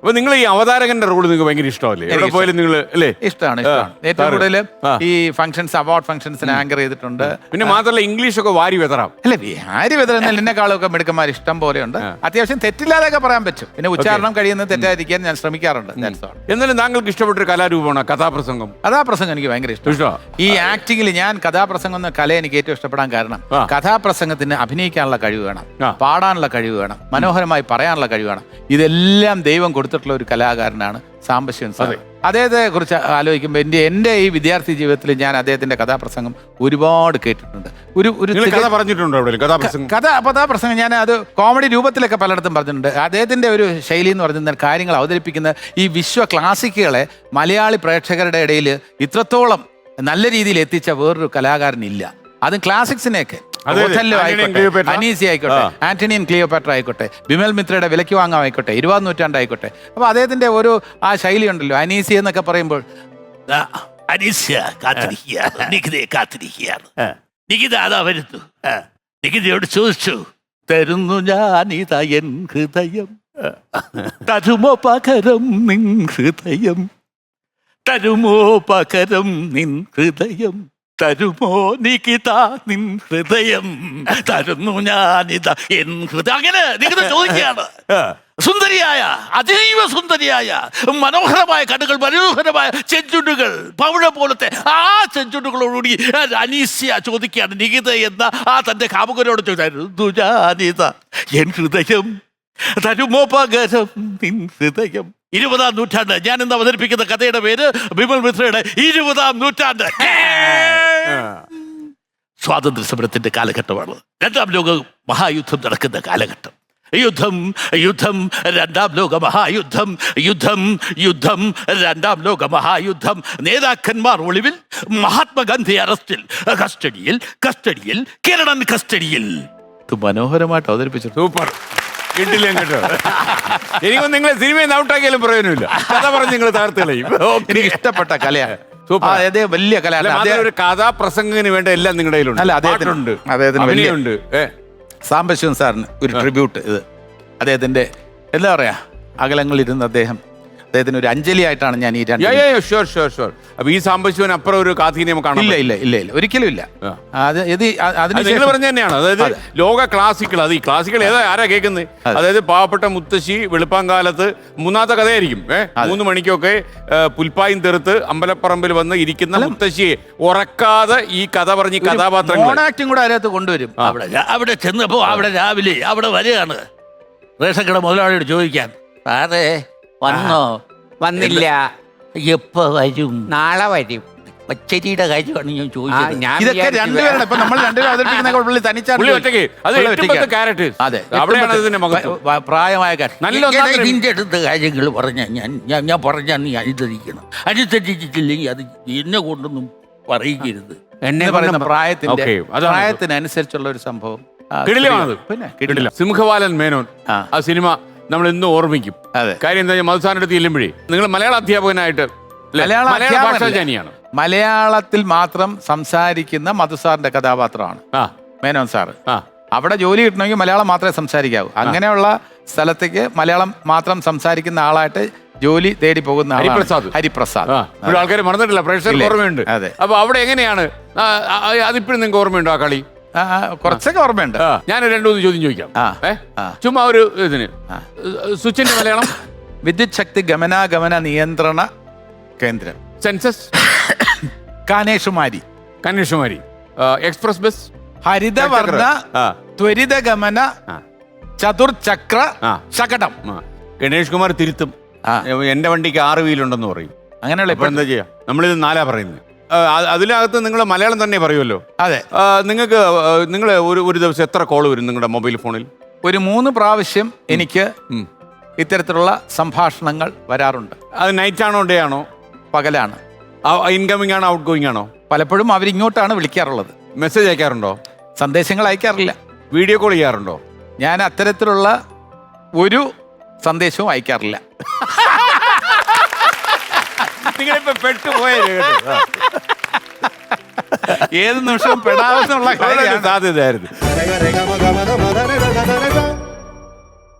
അപ്പൊ നിങ്ങൾ ഈ അവതാരകന്റെ റോൾ നിങ്ങൾക്ക് ഭയങ്കര ഇഷ്ടമല്ലേ? എവിടെ പോയാലും നിങ്ങൾ അല്ലേ? ഇഷ്ടമാണ്. ഏറ്റവും കൂടുതൽ ഈ ഫംഗ്ഷൻസ്, അവാർഡ് ഫംഗ്ഷൻസിന് ആങ്കർ ചെയ്തിട്ടുണ്ട്. പിന്നെ മാത്രമല്ല ഇംഗ്ലീഷ് ഒക്കെ വാരി വെതറാം. അല്ല, ആര് വെതറെന്നാൽ എന്നെക്കാളൊക്കെ മിടുക്കന്മാർ ഇഷ്ടം പോലെയുണ്ട്. അത്യാവശ്യം തെറ്റില്ലാതൊക്കെ പറയാൻ പറ്റും. പിന്നെ ഉച്ചാരണം കഴിയുന്നത് തെറ്റാതിരിക്കാൻ ഞാൻ ശ്രമിക്കാറുണ്ട്. എന്നാലും താങ്കൾക്ക് ഇഷ്ടപ്പെട്ടൊരു കലാരൂപമാണ് കഥാപ്രസംഗം. കഥാപ്രസംഗം എനിക്ക് ഭയങ്കര ഇഷ്ടമാണ്. ഈ ആക്ടിങ്ങിൽ ഞാൻ കഥാപ്രസംഗം എന്ന കല എനിക്ക് ഏറ്റവും ഇഷ്ടപ്പെടാൻ കാരണം കഥാപ്രസംഗത്തിന് അഭിനയിക്കാനുള്ള കഴിവ് വേണം, പാടാനുള്ള കഴിവ് വേണം, മനോഹരമായി പറയാനുള്ള കഴിവ് വേണം. ഇതെല്ലാം ദൈവം കൊടുത്തിട്ടുള്ള ഒരു കലാകാരനാണ് സാംബശിവൻ സാർ. അദ്ദേഹത്തെ കുറിച്ച് ആലോചിക്കുമ്പോൾ എൻ്റെ ഈ വിദ്യാർത്ഥി ജീവിതത്തിൽ ഞാൻ അദ്ദേഹത്തിന്റെ കഥാപ്രസംഗം ഒരുപാട് കേട്ടിട്ടുണ്ട്. കഥാപ്രസംഗം ഞാൻ അത് കോമഡി രൂപത്തിലൊക്കെ പലയിടത്തും പറഞ്ഞിട്ടുണ്ട്. അദ്ദേഹത്തിന്റെ ഒരു ശൈലി എന്ന് പറഞ്ഞാൽ കാര്യങ്ങൾ അവതരിപ്പിക്കുന്ന ഈ വിശ്വ ക്ലാസിക്കുകളെ മലയാളി പ്രേക്ഷകരുടെ ഇടയിൽ ഇത്രത്തോളം നല്ല രീതിയിൽ എത്തിച്ച വേറൊരു കലാകാരനില്ല. അതും ക്ലാസിക്സിനെയൊക്കെ, അനീസി ആയിക്കോട്ടെ, ആന്റണി ആൻഡ് ക്ലിയോപാട്ര ആയിക്കോട്ടെ, ബിമൽ മിത്രയുടെ വിലയ്ക്ക് വാങ്ങാം ആയിക്കോട്ടെ, 20ാം നൂറ്റാണ്ടായിക്കോട്ടെ. അപ്പൊ അദ്ദേഹത്തിന്റെ ഒരു ആ ശൈലി ഉണ്ടല്ലോ, അനീസി എന്നൊക്കെ പറയുമ്പോൾ നികിതയോട് ചോദിച്ചു, തരുന്നു ഞാനിതാ എൻ ഹൃദയം, തരുമോ പകരം നിൻ ഹൃദയം, തരുമോ പകരം നിൻ ഹൃദയം, തരുമോ നികിത നിൻ ഹൃദയം, തരുന്നു ഞാനിതാ എൻ ഹൃദയം. അങ്ങനെ നികിത ചോദിക്കുകയാണ്. സുന്ദരിയായ, അതീവ സുന്ദരിയായ, മനോഹരമായ കണ്ണുകൾ, മനോഹരമായ ചെഞ്ചുണ്ടുകൾ, പവിഴ പോലത്തെ ആ ചെഞ്ചുണ്ടുകളോടുകൂടി അനീസ്യ ചോദിക്കുകയാണ് നികിത എന്ന ആ തന്റെ കാമുകനോട് ചോദിച്ചു, ഞാനിത എൻ ഹൃദയം, തരുമോ പകരം നിൻ ഹൃദയം. 20ാം നൂറ്റാണ്ട്. ഞാൻ ഇന്ന് അവതരിപ്പിക്കുന്ന കഥയുടെ പേര് ബിമൽ മിത്രയുടെ 20ാം നൂറ്റാണ്ട്. സ്വാതന്ത്ര്യ സമരത്തിന്റെ കാലഘട്ടമാണ്. 2ാം ലോക മഹായുദ്ധം നടക്കുന്ന കാലഘട്ടം. യുദ്ധം യുദ്ധം 2ാം ലോക മഹായുദ്ധം, യുദ്ധം യുദ്ധം 2ാം ലോക മഹായുദ്ധം. നേതാക്കന്മാർ ഒളിവിൽ, മഹാത്മാഗാന്ധി അറസ്റ്റിൽ, കസ്റ്റഡിയിൽ കസ്റ്റഡിയിൽ കിരണൻ കസ്റ്റഡിയിൽ. മനോഹരമായിട്ട് അവതരിപ്പിച്ചു. സൂപ്പർ. കിട്ടില്ല കേട്ടോ. എനിക്കൊന്നും നിങ്ങളെ സിനിമയിൽ നിന്ന് ഔട്ടാക്കിയാലും പ്രയോജനമില്ല. കഥ പറഞ്ഞ് നിങ്ങൾ തകർത്തുകളയും. എനിക്ക് ഇഷ്ടപ്പെട്ട കലയാണ്. വലിയ കല. ഒരു കഥാപ്രസംഗത്തിന് വേണ്ട എല്ലാം നിങ്ങളുടെ കയ്യിലുണ്ട്. അല്ല, അദ്ദേഹത്തിനുണ്ട്, അദ്ദേഹത്തിനുണ്ട്. സാംബശിവൻ സാറിന് ഒരു ട്രിബ്യൂട്ട്. ഇത് അദ്ദേഹത്തിന്റെ എന്താ പറയാ, അകലങ്ങളിരുന്ന് അദ്ദേഹത്തിന് ഒരു അഞ്ജലി ആയിട്ടാണ് ഞാൻ ഈ അപ്പൊ ഈ സാംബശിവൻ അപ്പുറം ഒരു കാഥീനം കാണാം. ഇല്ല ഒരിക്കലും ഇല്ല. നിങ്ങൾ പറഞ്ഞ തന്നെയാണ്. അതായത് ലോക ക്ലാസിക്കൽ, അത് ഈ ക്ലാസിക്കൽ ആരാ കേൾക്കുന്നത്? അതായത് പാവപ്പെട്ട മുത്തശ്ശി വെളുപ്പാങ്കാലത്ത് 3ാമത്തെ കഥയായിരിക്കും, 3 മണിക്കൊക്കെ പുൽപ്പായും തെറുത്ത് അമ്പലപ്പറമ്പിൽ വന്ന് ഇരിക്കുന്ന മുത്തശ്ശിയെ ഉറക്കാതെ ഈ കഥ പറഞ്ഞ് കഥാപാത്രങ്ങൾ ആക്ടിങ് കൂടെ അതിനകത്ത് കൊണ്ടുവരും. അവിടെ ചെന്നപ്പോ അവിടെ രാവിലെ അവിടെ വരികയാണ് റേഷൻ കട മുതലാളിയോട് ചോദിക്കാൻ, സാറേ വന്നോ? വന്നില്ല. എപ്പോ വരും? നാളെ വരും. പച്ചരിയുടെ കാര്യമാണ് ഞാൻ ചോദിച്ചത്. ഇതൊക്കെ രണ്ടുപേരാണ്. ഇപ്പൊ നമ്മൾ രണ്ടുപേരും അവതരിപ്പിക്കുന്ന പ്രായമായ ഇതിന്റെ അടുത്ത കാര്യങ്ങൾ പറഞ്ഞ ഞാൻ പറഞ്ഞാൽ നീ അനുസരിക്കണം. അനുസരിച്ചിട്ടില്ലെങ്കിൽ അത് എന്നെ കൊണ്ടൊന്നും പറയിക്കരുത്. എന്നെ പറയുന്ന പ്രായത്തിനനുസരിച്ചുള്ള ഒരു സംഭവം. പിന്നെ സിംഹവാലൻ മേനോൻ ആ സിനിമ നമ്മൾ ഇന്നും ഓർമ്മിക്കും. കാര്യം എന്താ, മധുസാറിന്റെ അടുത്ത് ചെല്ലുമ്പോഴേ നിങ്ങൾ മലയാള അധ്യാപകനായിട്ട് മലയാളത്തിൽ മാത്രം സംസാരിക്കുന്ന മധുസാറിന്റെ കഥാപാത്രമാണ് മേനോൻ സാറ്. അവിടെ ജോലി കിട്ടണമെങ്കിൽ മലയാളം മാത്രമേ സംസാരിക്കാവൂ. അങ്ങനെയുള്ള സ്ഥലത്തേക്ക് മലയാളം മാത്രം സംസാരിക്കുന്ന ആളായിട്ട് ജോലി തേടി പോകുന്ന ഹരിപ്രസാദ്. ആൾക്കാർ മറന്നിട്ടില്ല, പ്രേക്ഷകർക്ക് ഓർമ്മയുണ്ട്. അപ്പൊ അവിടെ എങ്ങനെയാണ്, അതിപ്പോഴും നിങ്ങൾക്ക് ഓർമ്മയുണ്ടോ ആ കളി? കുറച്ചൊക്കെ ഓർമ്മയുണ്ട്. ഞാൻ 2-3 ചോദ്യം ചോദിക്കാം. ചുമ്മാ ഒരു ഇതിന് സ്വിച്ചിന്റെ മലയാളം. വിദ്യുത് ശക്തി ഗമനാഗമന നിയന്ത്രണ കേന്ദ്രം. സെൻസസ്. കന്യാകുമാരി. Express bus. ഹരിതവർണ്ണ ത്വരിതഗമന ചതുർചക്ര ശകടം. ഗണേഷ് കുമാർ തിരുത്തും, എന്റെ വണ്ടിക്ക് 6 വീലുണ്ടെന്ന് പറയും. അങ്ങനെയുള്ള ഇപ്പൊ എന്താ ചെയ്യാ, നമ്മളിത് 4 പറയുന്നത്. അതിനകത്ത് നിങ്ങൾ മലയാളം തന്നെ പറയുമല്ലോ. അതെ. നിങ്ങൾ ഒരു ദിവസം എത്ര കോൾ വരും നിങ്ങളുടെ മൊബൈൽ ഫോണിൽ? ഒരു 3 പ്രാവശ്യം എനിക്ക് ഇത്തരത്തിലുള്ള സംഭാഷണങ്ങൾ വരാറുണ്ട്. അത് നൈറ്റ് ആണോ, ഡേ ആണോ? പകലാണ്. ഇൻകമിംഗ് ആണോ, ഔട്ട് ഗോയിങ് ആണോ? പലപ്പോഴും അവരിങ്ങോട്ടാണ് വിളിക്കാറുള്ളത്. മെസ്സേജ് അയക്കാറുണ്ടോ? സന്ദേശങ്ങൾ അയക്കാറില്ല. വീഡിയോ കോൾ ചെയ്യാറുണ്ടോ? ഞാൻ അത്തരത്തിലുള്ള ഒരു സന്ദേശവും അയക്കാറില്ല. നിങ്ങളിപ്പോ പെട്ടുപോയ ഏത് നിമിഷവും പെടാവുന്നുള്ള സാധ്യതയായിരുന്നു.